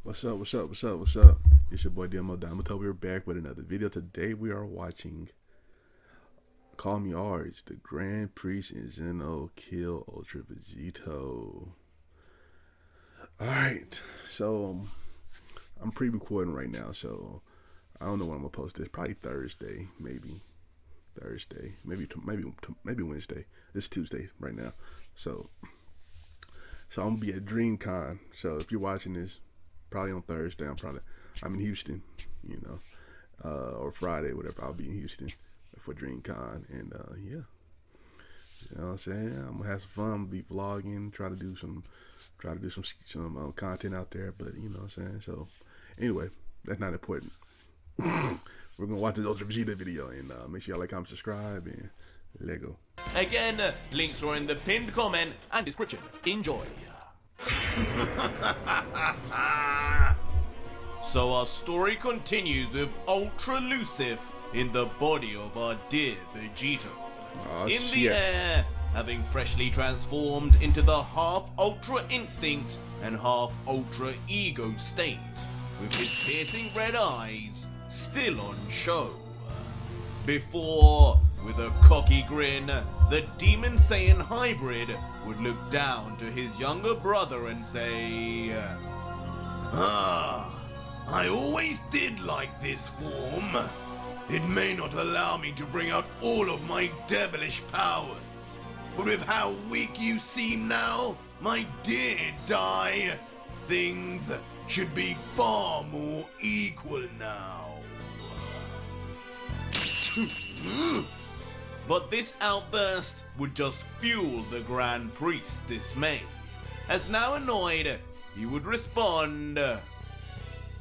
What's up? What's up? What's up? What's up? It's your boy Domuto. We're back with another video. Today we are watching CallMeARJ, the Grand Priest and Zeno kill Ultra Vegito. Alright, so I'm pre-recording right now, so I don't know when I'm gonna post this. Probably Thursday, maybe Wednesday. It's Tuesday right now, so I'm gonna be at DreamCon. So if you're watching this, probably on Thursday. I'm in Houston, or Friday, whatever. I'll be in Houston for DreamCon, and yeah, you know what I'm saying. I'm gonna have some fun. I'm gonna be vlogging, try to do some content out there. But you know what I'm saying. So anyway, that's not important. We're gonna watch this Ultra Vegito video, and make sure y'all like, comment, subscribe, and let go. Again, links are in the pinned comment and description. Enjoy. So our story continues with Ultra Lucifer in the body of our dear Vegito. In the air, having freshly transformed into the half Ultra Instinct and half Ultra Ego state, with his piercing red eyes still on show. Before, with a cocky grin, the Demon Saiyan hybrid would look down to his younger brother and say, I always did like this form. It may not allow me to bring out all of my devilish powers, but with how weak you seem now, my dear Dai, things should be far more equal now. But this outburst would just fuel the Grand Priest's dismay, as now annoyed, he would respond,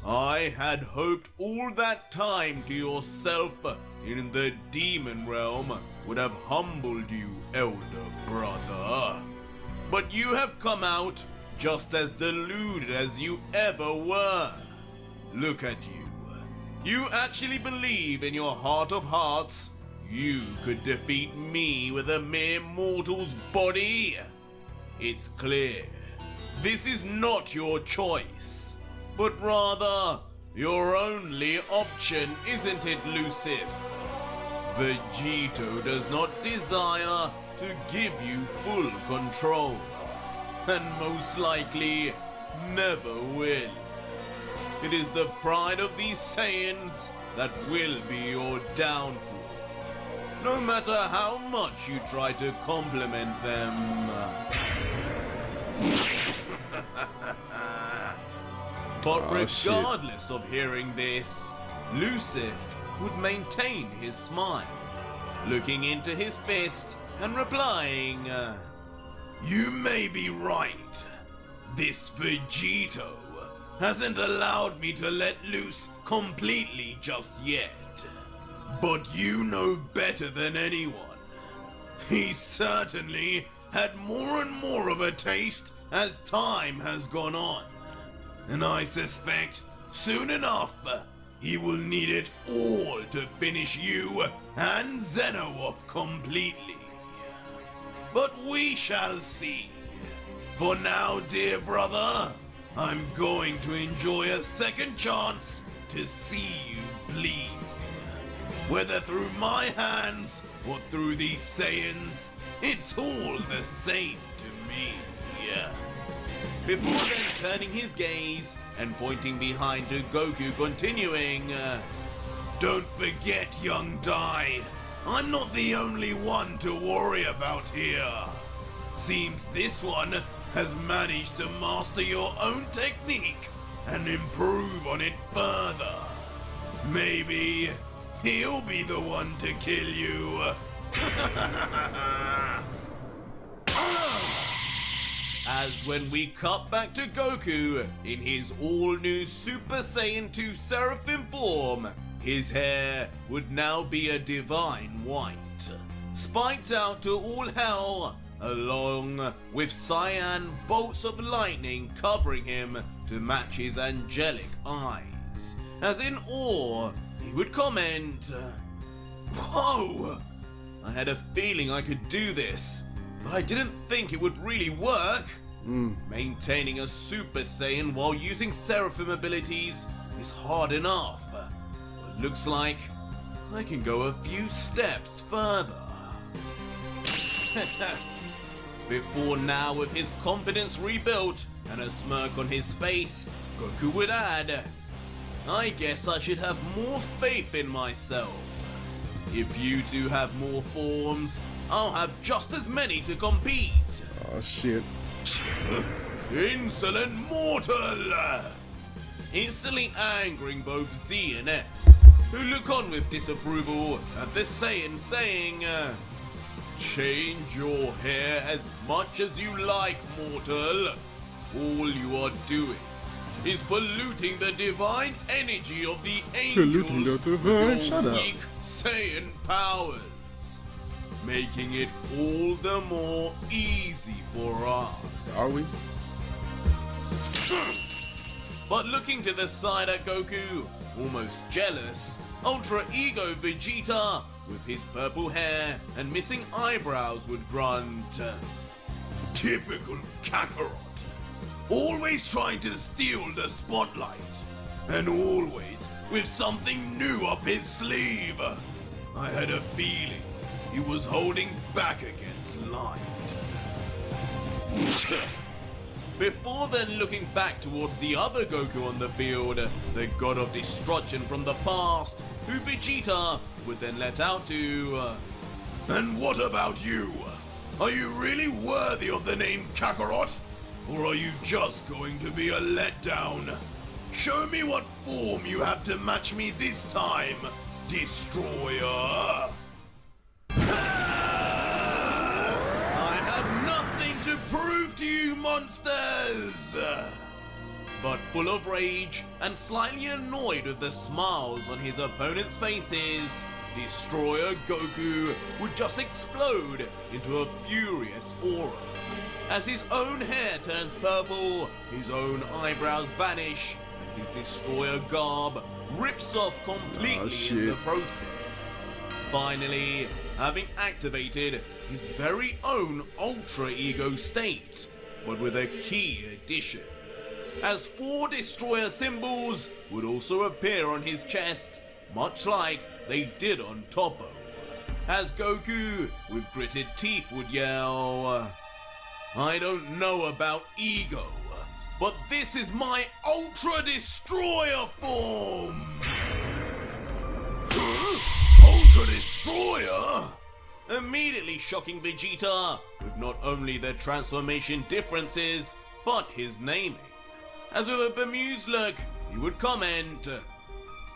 I had hoped all that time to yourself in the demon realm would have humbled you, elder brother. But you have come out just as deluded as you ever were. Look at you. You actually believe in your heart of hearts you could defeat me with a mere mortal's body? It's clear. This is not your choice, but rather your only option, isn't it, Lucifer? Vegito does not desire to give you full control, and most likely never will. It is the pride of these Saiyans that will be your downfall, no matter how much you try to compliment them. But regardless of hearing this, Lucifer would maintain his smile, looking into his fist and replying, You may be right. This Vegito hasn't allowed me to let loose completely just yet. But you know better than anyone. He certainly had more and more of a taste as time has gone on. And I suspect soon enough he will need it all to finish you and Zeno off completely. But we shall see. For now, dear brother, I'm going to enjoy a second chance to see you bleed. Whether through my hands or through these Saiyans, it's all the same to me. Before then turning his gaze and pointing behind to Goku, continuing, Don't forget, young Dai, I'm not the only one to worry about here. Seems this one has managed to master your own technique and improve on it further. Maybe he'll be the one to kill you. As when we cut back to Goku in his all-new Super Saiyan 2 Seraphim form, his hair would now be a divine white, spiked out to all hell, along with cyan bolts of lightning covering him to match his angelic eyes. As in awe, he would comment, Whoa! I had a feeling I could do this, but I didn't think it would really work. Maintaining a Super Saiyan while using Seraphim abilities is hard enough, but looks like I can go a few steps further. Before now, with his confidence rebuilt and a smirk on his face, Goku would add, I guess I should have more faith in myself. If you two have more forms, I'll have just as many to compete. Oh shit. Insolent mortal! Instantly angering both Z and S, who look on with disapproval at the Saiyan saying, change your hair as much as you like, mortal. All you are doing is polluting the divine energy of the angels with your weak Saiyan powers, making it all the more easy for us. Are we? But looking to the side at Goku, almost jealous, Ultra Ego Vegeta, with his purple hair and missing eyebrows, would grunt, typical Kakarot. Always trying to steal the spotlight, and always with something new up his sleeve. I had a feeling he was holding back against light. Before then looking back towards the other Goku on the field, the god of destruction from the past, who Vegeta would then let out to, and what about you? Are you really worthy of the name Kakarot? Or are you just going to be a letdown? Show me what form you have to match me this time, Destroyer! I have nothing to prove to you, monsters! But full of rage and slightly annoyed with the smiles on his opponents' faces, Destroyer Goku would just explode into a furious aura. As his own hair turns purple, his own eyebrows vanish, and his Destroyer garb rips off completely in the process. Finally, having activated his very own Ultra Ego state, but with a key addition, as 4 Destroyer symbols would also appear on his chest, much like they did on Toppo, as Goku, with gritted teeth, would yell, I don't know about ego, but this is my Ultra Destroyer form! Ultra Destroyer? Immediately shocking Vegeta with not only the transformation differences, but his naming. As with a bemused look, he would comment,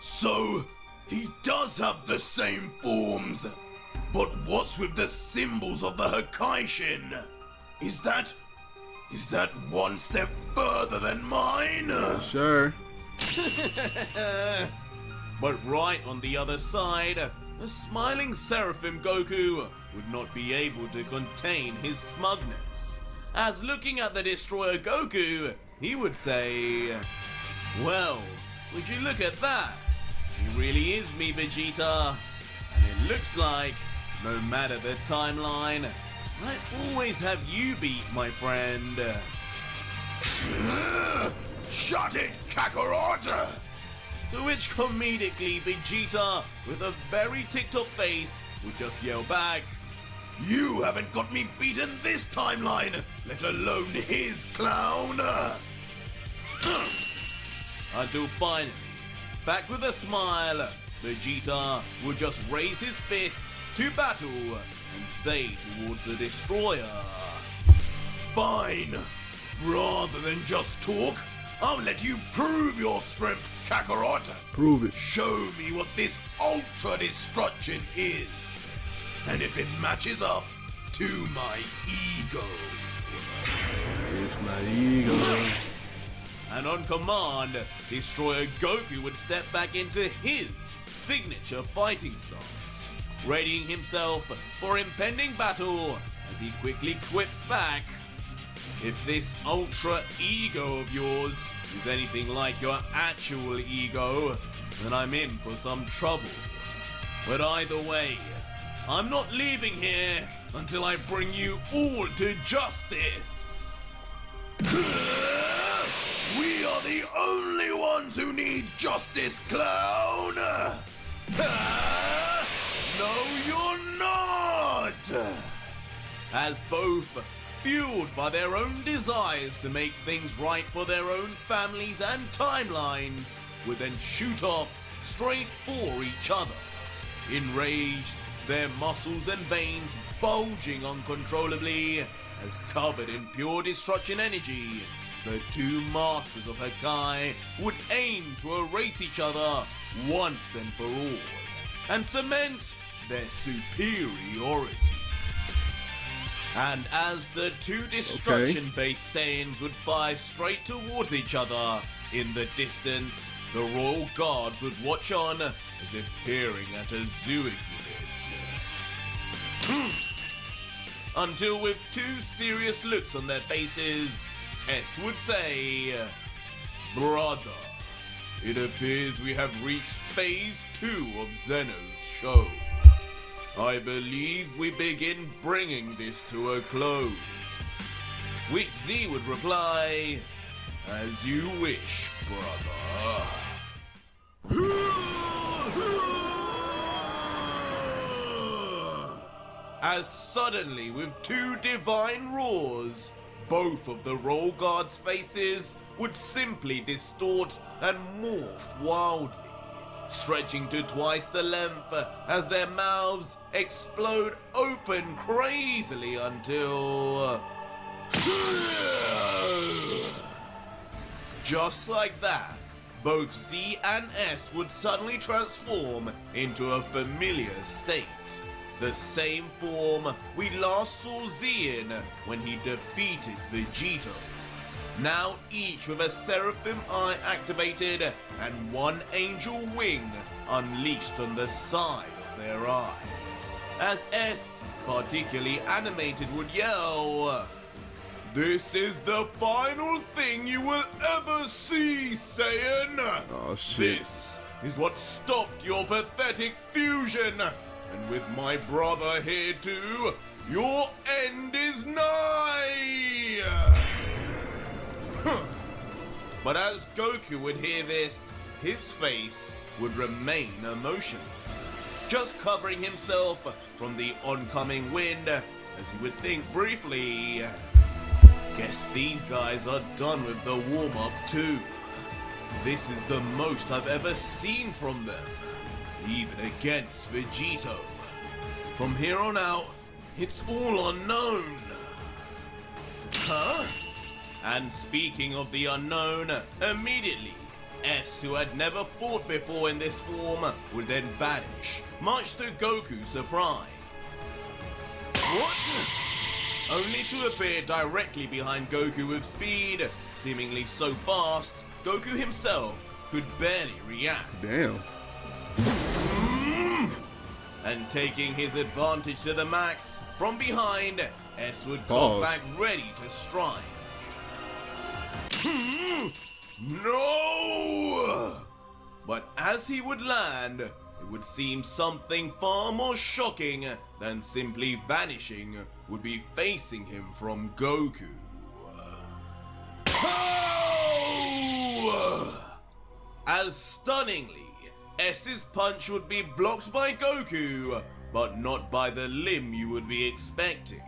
so, he does have the same forms, but what's with the symbols of the Hakaishin? Is that one step further than mine? Sure. But right on the other side, a smiling Seraphim Goku would not be able to contain his smugness, as looking at the Destroyer Goku, he would say, well, would you look at that? He really is me, Vegeta, and it looks like, no matter the timeline, I always have you beat, my friend. Shut it, Kakarot! To which comedically Vegeta, with a very ticked off face, would just yell back, you haven't got me beaten this timeline, let alone his, clown! Until finally, back with a smile, Vegeta would just raise his fists to battle and say towards the Destroyer, fine, rather than just talk, I'll let you prove your strength, Kakarot. Prove it. Show me what this Ultra Destruction is, and if it matches up to my ego. It's my ego. And on command, Destroyer Goku would step back into his signature fighting stance, readying himself for impending battle as he quickly quips back, if this Ultra Ego of yours is anything like your actual ego, then I'm in for some trouble. But either way, I'm not leaving here until I bring you all to justice. We are the only ones who need justice, clown! No, you're not! As both, fueled by their own desires to make things right for their own families and timelines, would then shoot off straight for each other. Enraged, their muscles and veins bulging uncontrollably, as covered in pure destruction energy, the two masters of Hakai would aim to erase each other once and for all, and cement their superiority. And as the two destruction-based Saiyans would fire straight towards each other, in the distance, the Royal Guards would watch on as if peering at a zoo exhibit. Until with two serious looks on their faces, S would say, "Brother, it appears we have reached phase 2 of Zeno's show. I believe we begin bringing this to a close." Which Z would reply, "As you wish, brother." As suddenly, with two divine roars, both of the Royal Guard's faces would simply distort and morph wildly, stretching to twice the length as their mouths explode open crazily until... Just like that, both Z and S would suddenly transform into a familiar state. The same form we last saw Z in when he defeated Vegito. Now each with a Seraphim Eye activated and one angel wing unleashed on the side of their eye. As S, particularly animated, would yell, "This is the final thing you will ever see, Saiyan! Oh shit. This is what stopped your pathetic fusion! And with my brother here too, your end is nigh!" But as Goku would hear this, his face would remain emotionless, just covering himself from the oncoming wind as he would think briefly, "Guess these guys are done with the warm-up too. This is the most I've ever seen from them, even against Vegito. From here on out, it's all unknown." Huh? And speaking of the unknown, immediately, S, who had never fought before in this form, would then vanish, much to Goku's surprise. What? Only to appear directly behind Goku with speed, seemingly so fast, Goku himself could barely react. Damn. And taking his advantage to the max, from behind, S would Pause. come back ready to strike. No! But as he would land, it would seem something far more shocking than simply vanishing would be facing him from Goku. As stunningly, S's punch would be blocked by Goku, but not by the limb you would be expecting,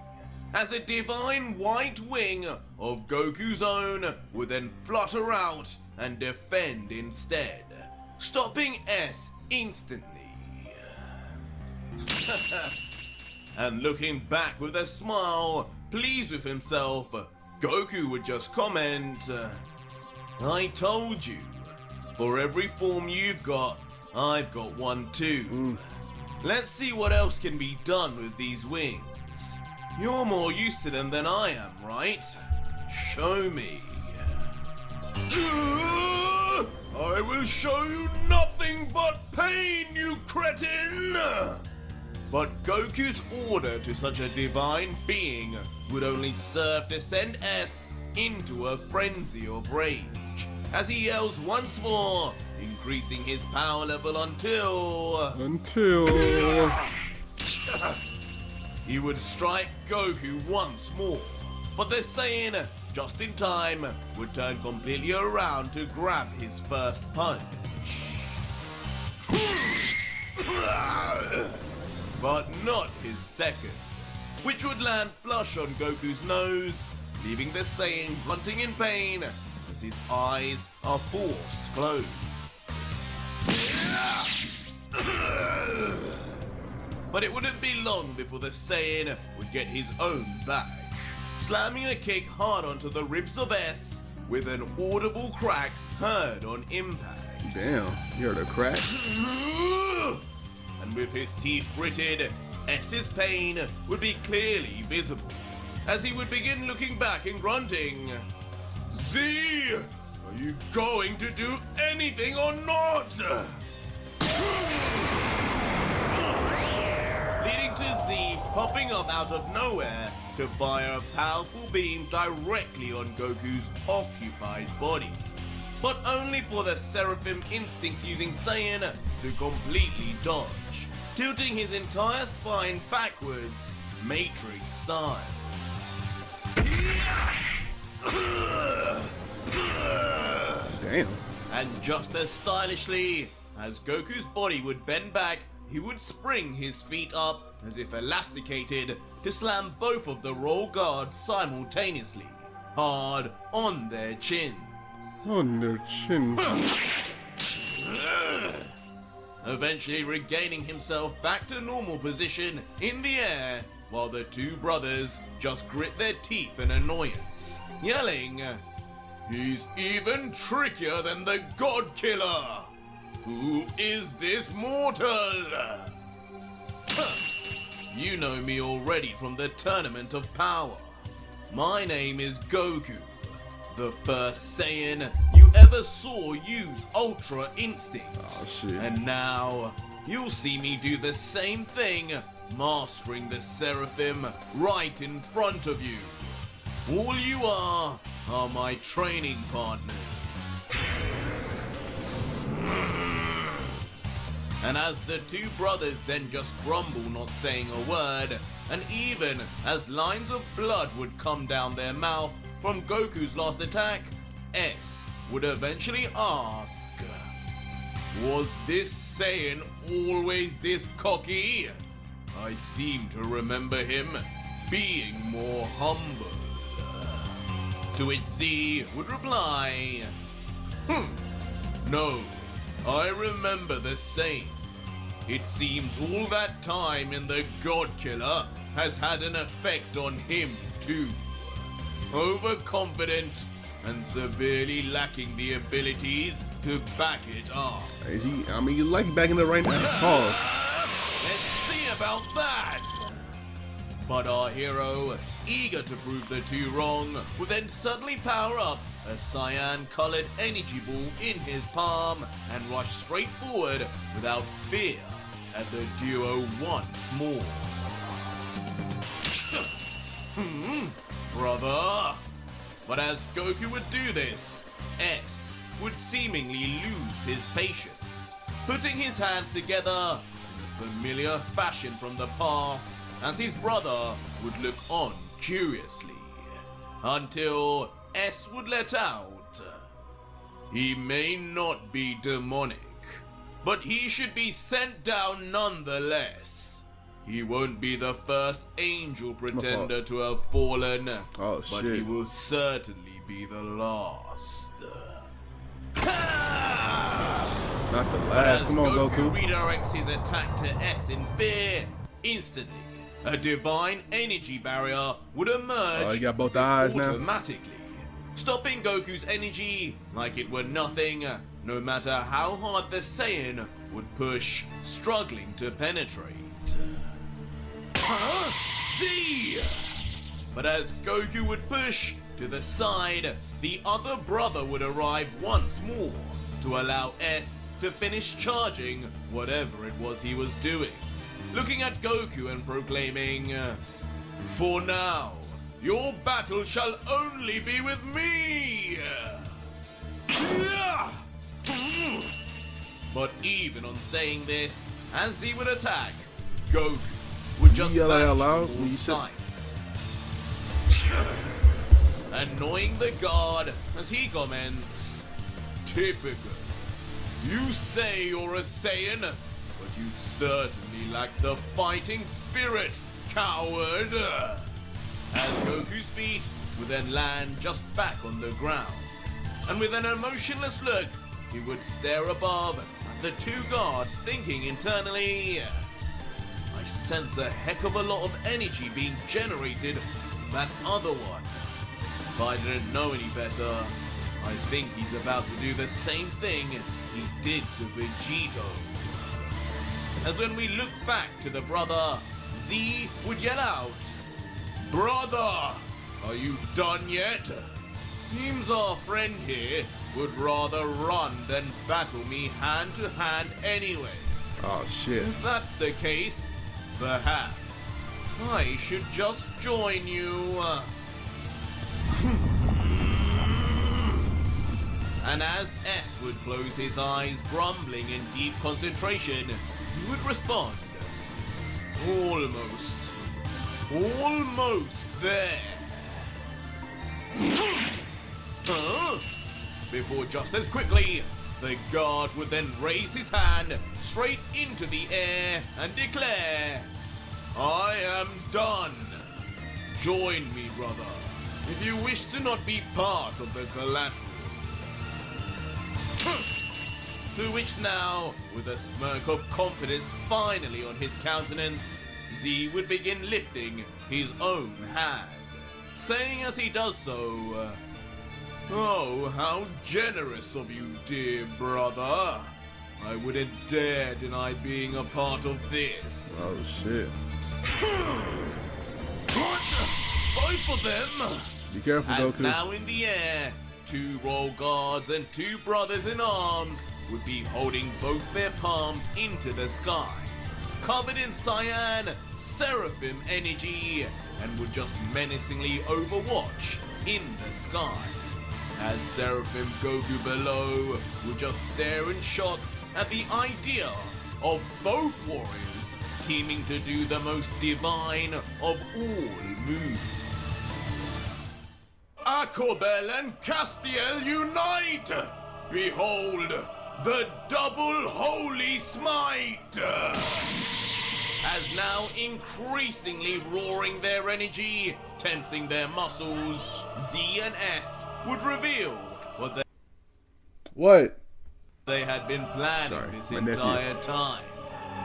as a divine white wing of Goku's own would then flutter out and defend instead, stopping S instantly. And looking back with a smile, pleased with himself, Goku would just comment, "I told you, for every form you've got, I've got one too. Let's see what else can be done with these wings. You're more used to them than I am, right? Show me." "I will show you nothing but pain, you cretin!" But Goku's order to such a divine being would only serve to send S into a frenzy of rage, as he yells once more, increasing his power level until... He would strike Goku once more, but the Saiyan just in time, would turn completely around to grab his first punch. But not his second, which would land flush on Goku's nose, leaving the Saiyan grunting in pain as his eyes are forced closed. But it wouldn't be long before the Saiyan would get his own back, slamming a kick hard onto the ribs of S with an audible crack heard on impact. Damn, you heard a crack? And with his teeth gritted, S's pain would be clearly visible, as he would begin looking back and grunting, "Z, are you going to do anything or not?" Leading to Z popping up out of nowhere to fire a powerful beam directly on Goku's occupied body, but only for the Seraphim instinct-using Saiyan to completely dodge, tilting his entire spine backwards, Matrix style. Damn. And just as stylishly as Goku's body would bend back, he would spring his feet up as if elasticated to slam both of the royal guards simultaneously, hard on their chins. On their chin. Eventually regaining himself back to normal position in the air, while the two brothers just grit their teeth in annoyance, yelling, "He's even trickier than the God Killer! Who is this mortal?" You know me already from the Tournament of Power. My name is Goku, the first Saiyan you ever saw use Ultra Instinct. Oh, shit. And now, you'll see me do the same thing, mastering the Seraphim right in front of you. All you are my training partners. And as the two brothers then just grumble, not saying a word, and even as lines of blood would come down their mouth from Goku's last attack, S would eventually ask, "Was this Saiyan always this cocky? I seem to remember him being more humble." To which Z would reply, "No, I remember the same. It seems all that time in the God Killer has had an effect on him too. Overconfident and severely lacking the abilities to back it up." Is he? I mean, you like backing it right now. Pause. Let's see about that. But our hero, eager to prove the two wrong, would then suddenly power up a cyan-colored energy ball in his palm and rush straight forward without fear at the duo once more. Brother? But as Goku would do this, S would seemingly lose his patience, putting his hands together in a familiar fashion from the past, as his brother would look on curiously, until S would let out, "He may not be demonic, but he should be sent down nonetheless. He won't be the first angel pretender to have fallen, Oh, but shit. he will certainly be the last." Not the But as last. Come on, Goku. redirects his attack to S in fear, instantly, a divine energy barrier would emerge Oh, you got both as if eyes now? automatically, stopping Goku's energy like it were nothing, no matter how hard the Saiyan would push, struggling to penetrate. Huh? Z! But as Goku would push to the side, the other brother would arrive once more to allow S to finish charging whatever it was he was doing, looking at Goku and proclaiming, "For now, your battle shall only be with me!" But even on saying this, as he would attack, Goku would just You yell out vanish loud from when all you said- sight. annoying the god as he comments, "Typical. You say you're a Saiyan, but you certainly lack the fighting spirit, coward." As Goku's feet would then land just back on the ground, and with an emotionless look, he would stare above at the two gods, thinking internally, "I sense a heck of a lot of energy being generated from that other one. If I didn't know any better, I think he's about to do the same thing he did to Vegito." As when we look back to the brother, Z would yell out, "Brother, are you done yet? Seems our friend here would rather run than battle me hand to hand anyway. Oh shit. If that's the case, perhaps I should just join you." And as S would close his eyes, grumbling in deep concentration, he would respond, "Almost there." Before just as quickly, the god would then raise his hand straight into the air and declare, "I am done. Join me, brother, if you wish to not be part of the collateral." To which now, with a smirk of confidence finally on his countenance, Z would begin lifting his own hand, saying as he does so, "Oh, how generous of you, dear brother. I wouldn't dare deny being a part of this." Oh shit. What? Both of them? Be careful, As Goku. now in the air, two royal guards and two brothers in arms would be holding both their palms into the sky, covered in cyan, seraphim energy, and would just menacingly overwatch in the sky. As Seraphim Goku below would just stare in shock at the idea of both warriors teaming to do the most divine of all moves. Akobel and Castiel unite! Behold, the double holy smite! As now increasingly roaring their energy, tensing their muscles, Z and S would reveal what they had been planning this entire time.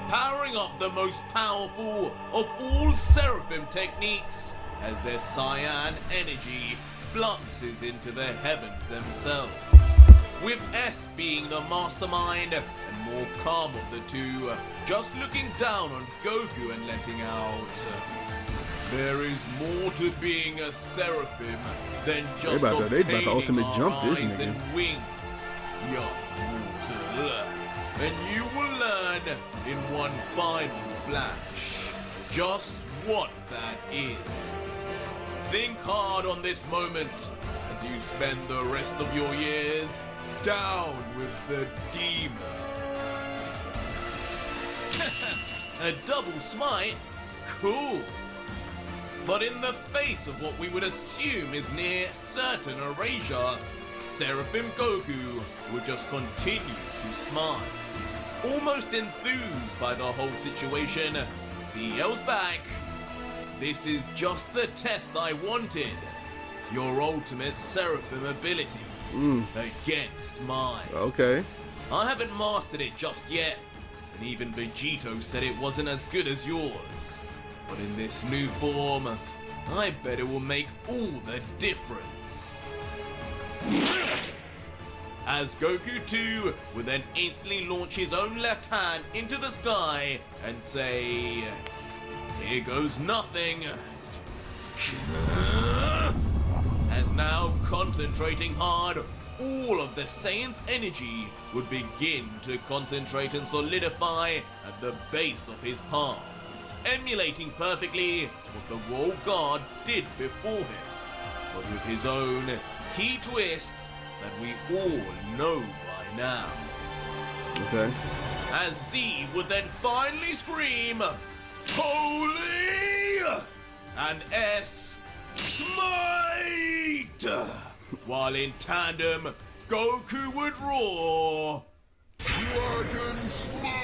Powering up the most powerful of all Seraphim techniques as their cyan energy fluxes into the heavens themselves. With S being the mastermind and more calm of the two, just looking down on Goku and letting out, "There is more to being a Seraphim than just they about obtaining to ultimate jump this eyes nigga. and wings, young mortal. And you will learn in one final flash just what that is. Think hard on this moment as you spend the rest of your years down with the demons." A double smite? Cool. But in the face of what we would assume is near certain erasure, Seraphim Goku would just continue to smile. Almost enthused by the whole situation, as he yells back, "This is just the test I wanted. Your ultimate Seraphim ability against mine. Okay. I haven't mastered it just yet, and even Vegito said it wasn't as good as yours. But in this new form, I bet it will make all the difference." As Goku too would then instantly launch his own left hand into the sky and say, "Here goes nothing." As now concentrating hard, all of the Saiyan's energy would begin to concentrate and solidify at the base of his palm, emulating perfectly what the Royal Guards did before him, but with his own key twist that we all know by now. Okay. As Z would then finally scream, "Holy!" and S smite! while in tandem, Goku would roar, Dragon Smite!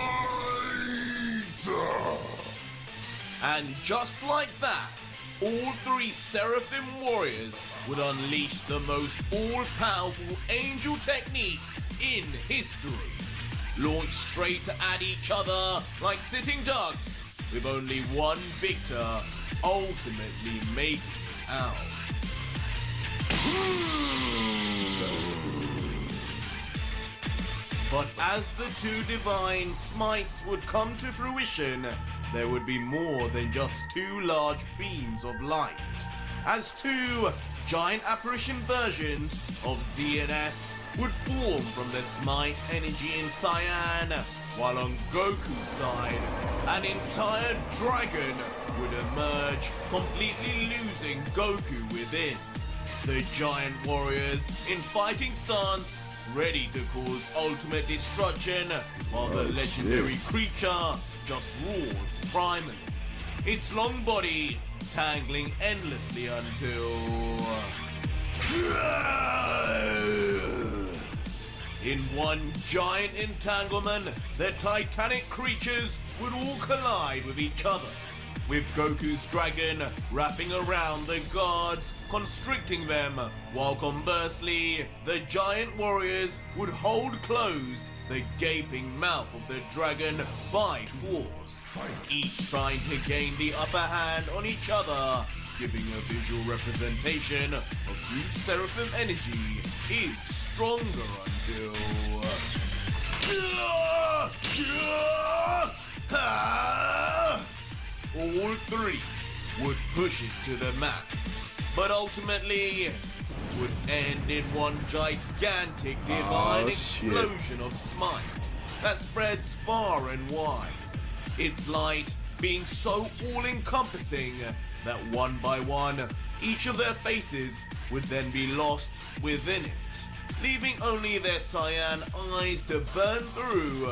and just like that, all three Seraphim warriors would unleash the most all-powerful angel techniques in history. Launch straight at each other like sitting ducks, with only one victor ultimately making it out. But as the two divine smites would come to fruition, there would be more than just two large beams of light, as two giant apparition versions of Z and S would form from the smite energy in Cyan, while on Goku's side, an entire dragon would emerge, completely losing Goku within. The giant warriors in fighting stance, ready to cause ultimate destruction, while the legendary creature just roars primally, its long body tangling endlessly until... In one giant entanglement, the titanic creatures would all collide with each other, with Goku's dragon wrapping around the gods, constricting them, while conversely, the giant warriors would hold closed the gaping mouth of the dragon by force, each trying to gain the upper hand on each other, giving a visual representation of whose Seraphim energy is stronger until... All three would push it to the max, but ultimately would end in one gigantic divine explosion of smite that spreads far and wide, its light being so all-encompassing that one by one, each of their faces would then be lost within it, leaving only their cyan eyes to burn through.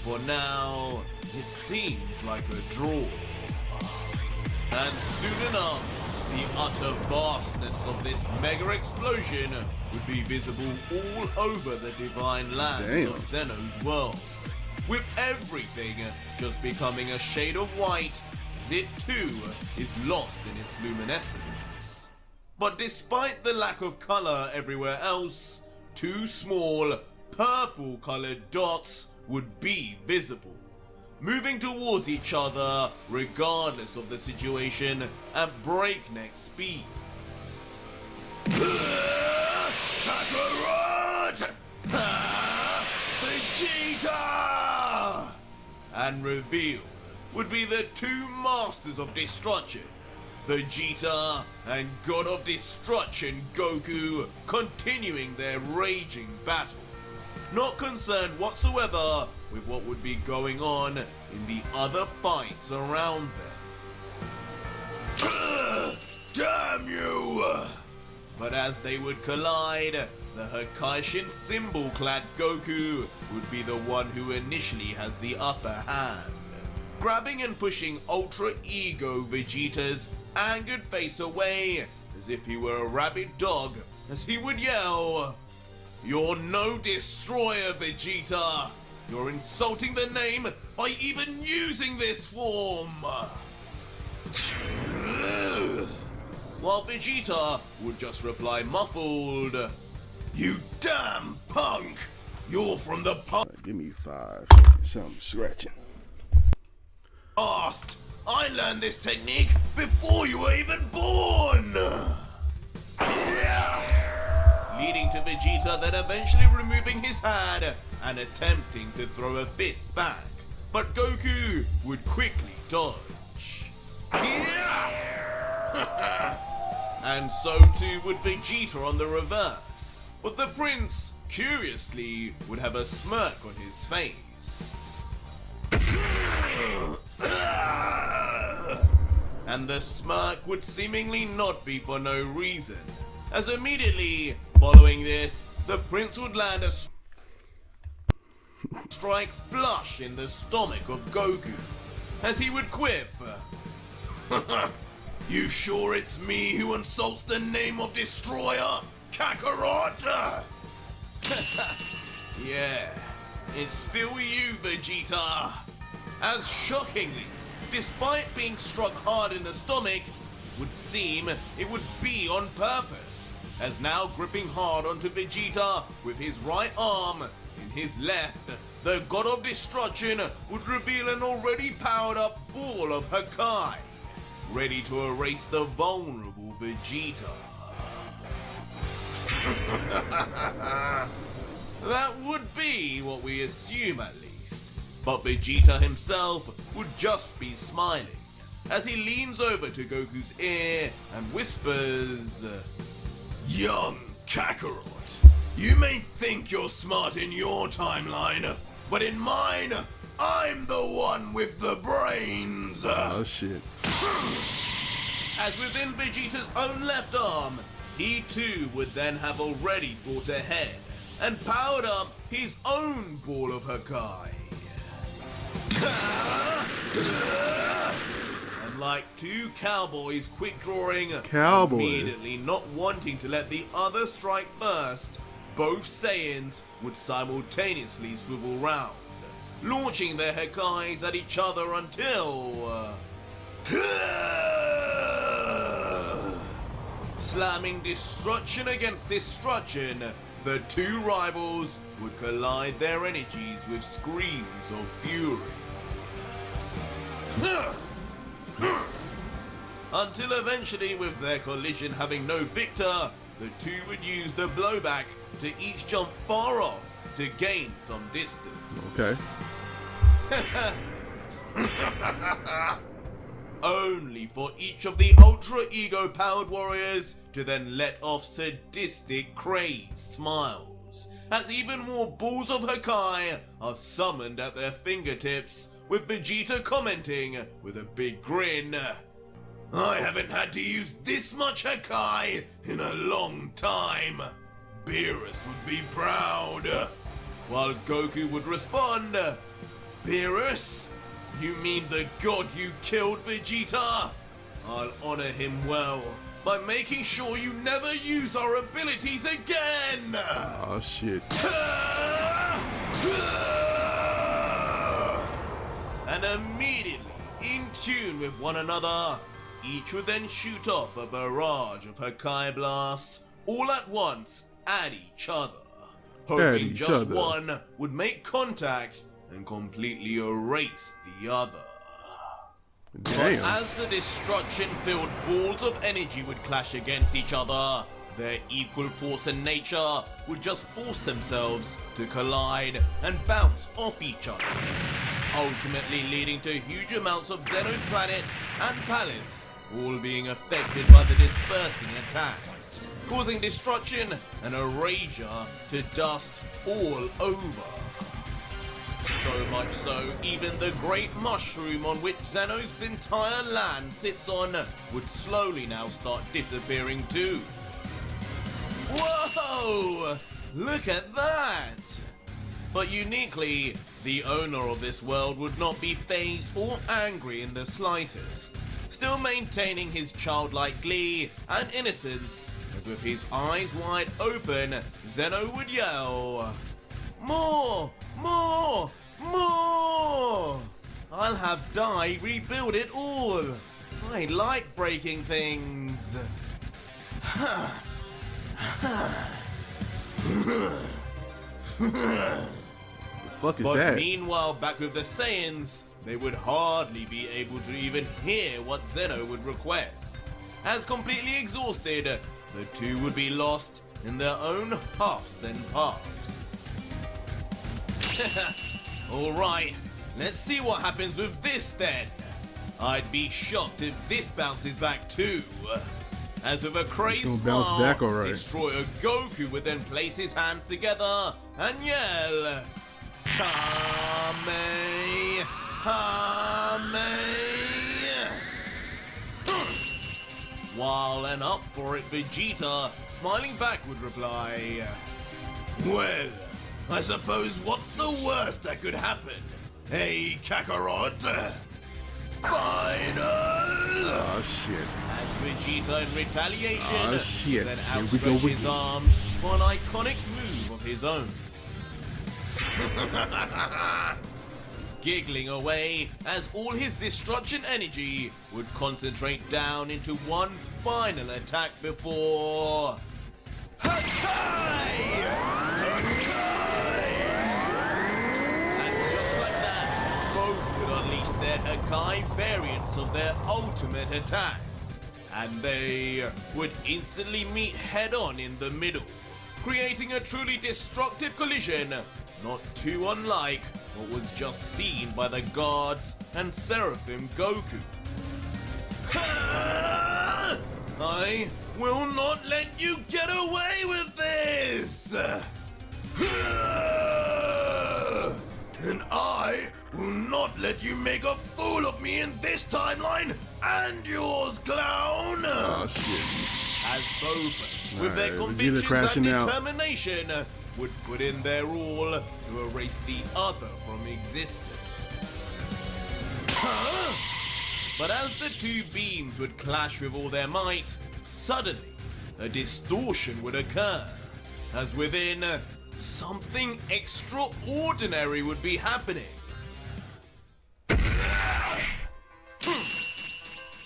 For now, it seems like a draw. And soon enough, the utter vastness of this mega explosion would be visible all over the divine lands of Zeno's world, with everything just becoming a shade of white, as it too is lost in its luminescence. But despite the lack of color everywhere else, two small, purple-colored dots would be visible, moving towards each other regardless of the situation at breakneck speeds. Kakarot! Vegeta! And revealed would be the two masters of destruction, Vegeta and God of Destruction Goku, continuing their raging battle, not concerned whatsoever with what would be going on in the other fights around them. Damn you! But as they would collide, the Hakaishin symbol-clad Goku would be the one who initially has the upper hand, grabbing and pushing Ultra Ego Vegeta's angered face away as if he were a rabid dog, as he would yell, "You're no destroyer, Vegeta! You're insulting the name by even using this form!" While Vegeta would just reply muffled, "You damn punk! You're from the Give me 5. Something scratching. past! I learned this technique before you were even born!" Leading to Vegeta then eventually removing his hand and attempting to throw a fist back, but Goku would quickly dodge. And so too would Vegeta on the reverse, but the prince, curiously, would have a smirk on his face. And the smirk would seemingly not be for no reason, as immediately following this, the prince would land a strike flush in the stomach of Goku, as he would quip, You sure it's me who insults the name of Destroyer, Kakarot? Yeah, it's still you, Vegeta. As shockingly, despite being struck hard in the stomach, it would seem it would be on purpose, as now gripping hard onto Vegeta with his right arm, in his left, the God of Destruction would reveal an already powered up ball of Hakai, ready to erase the vulnerable Vegeta. That would be what we assume at least, but Vegeta himself would just be smiling as he leans over to Goku's ear and whispers, Young Kakarot, you may think you're smart in your timeline, but in mine, I'm the one with the brains. Oh shit. as within Vegeta's own left arm, he too would then have already thought ahead and powered up his own ball of Hakai. And like two cowboys quick drawing, immediately not wanting to let the other strike first, both Saiyans would simultaneously swivel round, launching their Hakais at each other until... slamming destruction against destruction, the two rivals would collide their energies with screams of fury. Until eventually, with their collision having no victor, the two would use the blowback to each jump far off to gain some distance. Okay. Only for each of the Ultra Ego powered warriors to then let off sadistic, crazed smiles, as even more balls of Hakai are summoned at their fingertips, with Vegeta commenting with a big grin, I haven't had to use this much Hakai in a long time. Beerus would be proud. While Goku would respond, Beerus? You mean the god you killed, Vegeta? I'll honor him well by making sure you never use our abilities again! Oh shit. And immediately, in tune with one another, each would then shoot off a barrage of Hakai blasts, all at once at each other, hoping just one would make contact and completely erase the other. Damn. But as the destruction-filled balls of energy would clash against each other, their equal force and nature would just force themselves to collide and bounce off each other, ultimately leading to huge amounts of Zeno's planet and palace all being affected by the dispersing attacks, causing destruction and erasure to dust all over. So much so, even the great mushroom on which Zeno's entire land sits on would slowly now start disappearing too. Whoa! Look at that! But uniquely, the owner of this world would not be fazed or angry in the slightest, still maintaining his childlike glee and innocence, as with his eyes wide open, Zeno would yell, More! More! More! I'll have Dai rebuild it all! I like breaking things! Fuck is But that? meanwhile, back with the Saiyans, they would hardly be able to even hear what Zeno would request, as completely exhausted, the two would be lost in their own huffs and puffs. Alright, let's see what happens with this then. I'd be shocked if this bounces back too. As with a crazed smile, back all right. Destroyer Goku would then place his hands together and yell, Kame! While an up for it Vegeta, smiling back, would reply, Well, I suppose what's the worst that could happen? Hey, Kakarot? final. Oh shit. As Vegeta in retaliation Oh, shit. then Here we go outstretch his again. arms for an iconic move of his own. Giggling away as all his destruction energy would concentrate down into one final attack before... Hakai! And just like that, both would unleash their Hakai variants of their ultimate attacks, and they would instantly meet head-on in the middle, creating a truly destructive collision, not too unlike what was just seen by the gods and Seraphim Goku. I will not let you get away with this! And I will not let you make a fool of me in this timeline and yours, clown! Oh shit. As both, with their Alright, Vegeta convictions and crashing out. determination, would put in their all to erase the other from existence. But as the two beams would clash with all their might, suddenly a distortion would occur, as within, something extraordinary would be happening.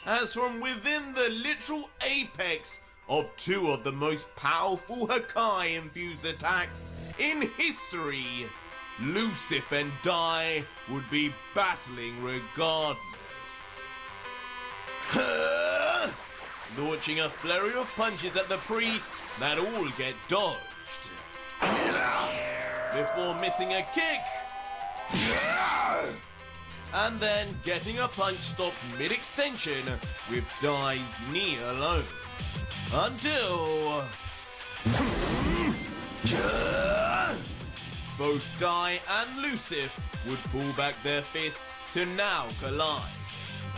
As from within the literal apex of two of the most powerful Hakai-infused attacks in history, Lucif and Dai would be battling regardless. Launching a flurry of punches at the priest that all get dodged. Before missing a kick, and then getting a punch stopped mid-extension with Dai's knee alone. Until... both Dai and Lucif would pull back their fists to now collide.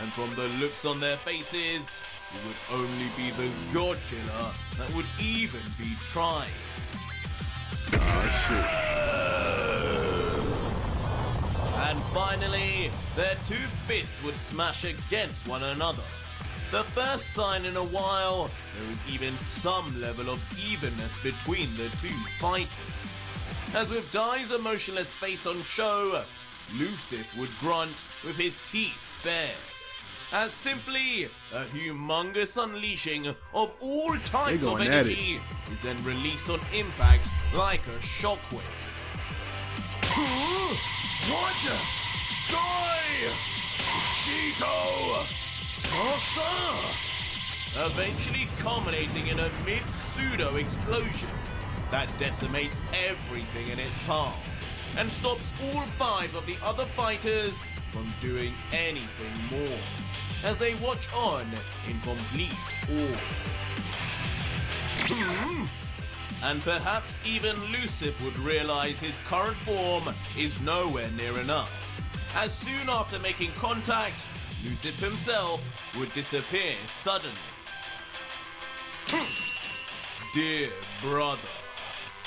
And from the looks on their faces, it would only be the God Killer that would even be trying. Oh shit. And finally, their two fists would smash against one another. The first sign in a while there is even some level of evenness between the two fighters. As with Dai's emotionless face on show, Lucif would grunt with his teeth bared, as simply a humongous unleashing of all types of going at energy is then released on impact like a shockwave. What? Die! Vegito! Master! Eventually culminating in a mid-pseudo explosion that decimates everything in its path and stops all five of the other fighters from doing anything more, as they watch on in complete awe. And perhaps even Lucif would realize his current form is nowhere near enough, as soon after making contact, Lucif himself would disappear suddenly. Dear brother,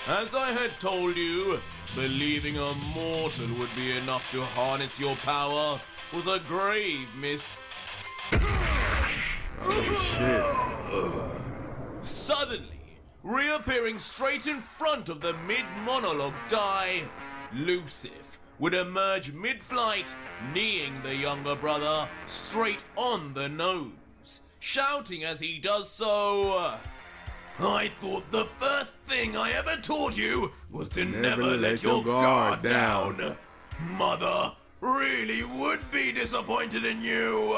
as I had told you, believing a mortal would be enough to harness your power was a grave miss. Oh shit. Suddenly, reappearing straight in front of the mid-monologue Dai, Lucif would emerge mid-flight, kneeing the younger brother straight on the nose, shouting as he does so, I thought the first thing I ever taught you was to Never never let your guard down. down. Mother really would be disappointed in you.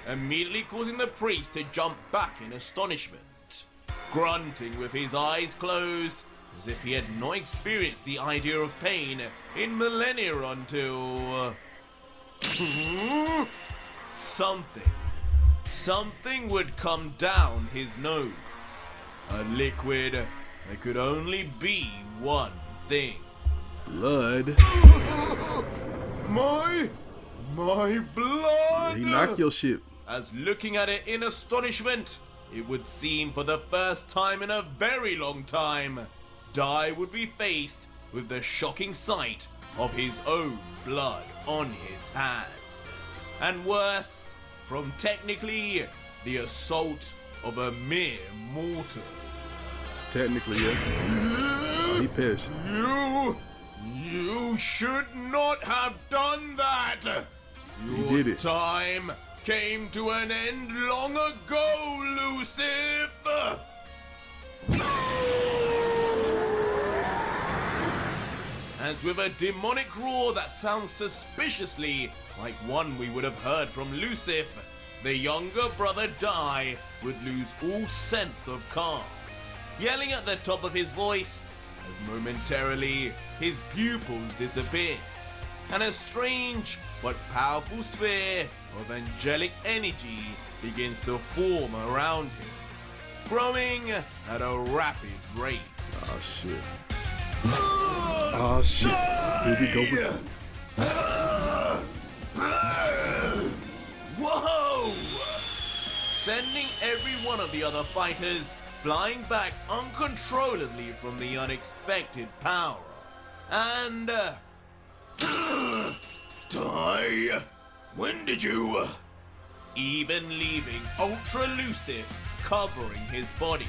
immediately causing the priest to jump back in astonishment, grunting with his eyes closed, as if he had not experienced the idea of pain in millennia until... Something would come down his nose. A liquid that could only be one thing. Blood. My blood! He knocked your shit. As looking at it in astonishment, it would seem for the first time in a very long time, Dai would be faced with the shocking sight of his own blood on his hand. And worse, from technically the assault of a mere mortal. Technically, yeah. He pissed. You should not have done that! He did it. Time came to an end long ago, Lucifer! As with a demonic roar that sounds suspiciously like one we would have heard from Lucifer, the younger brother Dai would lose all sense of calm, yelling at the top of his voice as momentarily his pupils disappear, and a strange but powerful sphere of angelic energy begins to form around him, growing at a rapid rate. Oh shit. Oh shit. Here we go with Whoa! Sending every one of the other fighters flying back uncontrollably from the unexpected power. And Die? When did you... even leaving Ultra Lucid covering his body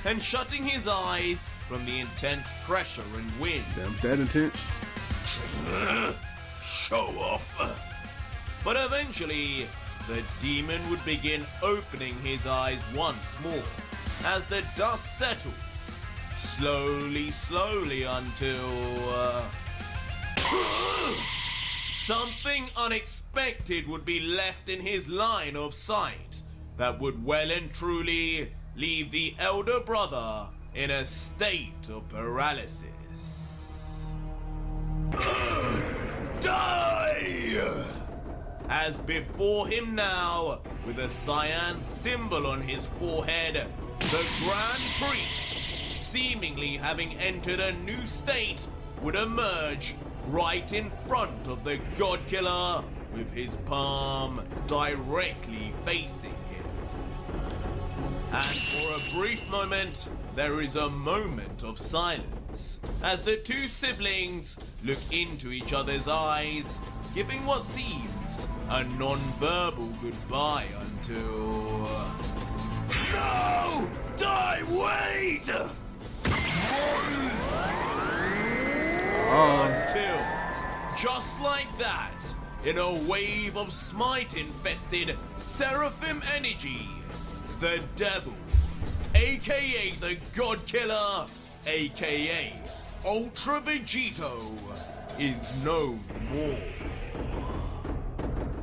and shutting his eyes from the intense pressure and wind. Damn, that intense. Show off. But eventually, the demon would begin opening his eyes once more as the dust settles, slowly until something unexpected would be left in his line of sight that would well and truly leave the elder brother in a state of paralysis. Die! As before him now, with a cyan symbol on his forehead, the Grand Priest, seemingly having entered a new state, would emerge right in front of the God Killer with his palm directly facing him. And for a brief moment, there is a moment of silence as the two siblings look into each other's eyes, giving what seems a non-verbal goodbye until... No! Die! Wait! Until, just like that, in a wave of smite-infested seraphim energy, the devil, aka the God Killer, aka Ultra Vegito, is no more.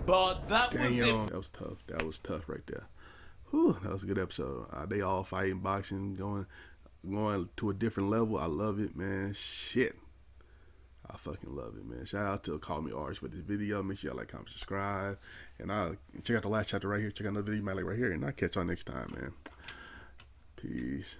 But that was it. That was tough. That was tough right there. Whew, that was a good episode. They all fighting, boxing, going to a different level. I love it, man. Shit. I fucking love it, man. Shout out to CallMeARJ for this video. Make sure y'all like, comment, subscribe. And I'll check out the last chapter right here. Check out another video you might like right here. And I'll catch y'all next time, man. Peace.